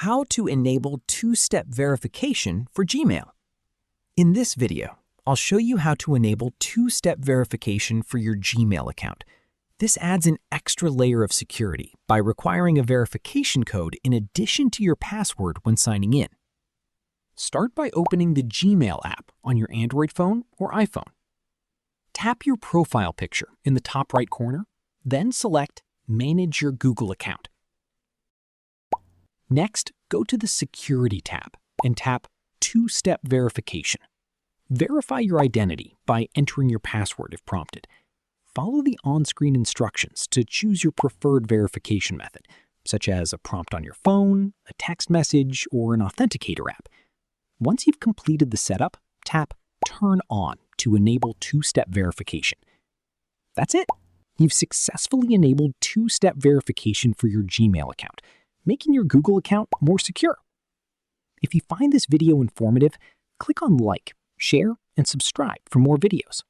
How to enable two-step verification for Gmail. In this video, I'll show you how to enable two-step verification for your Gmail account. This adds an extra layer of security by requiring a verification code in addition to your password when signing in. Start by opening the Gmail app on your Android phone or iPhone. Tap your profile picture in the top right corner, then select Manage your Google account. Next, go to the Security tab and tap Two-Step Verification. Verify your identity by entering your password if prompted. Follow the on-screen instructions to choose your preferred verification method, such as a prompt on your phone, a text message, or an authenticator app. Once you've completed the setup, tap Turn On to enable two-step verification. That's it! You've successfully enabled two-step verification for your Gmail account, making your Google account more secure. If you find this video informative, click on like, share, and subscribe for more videos.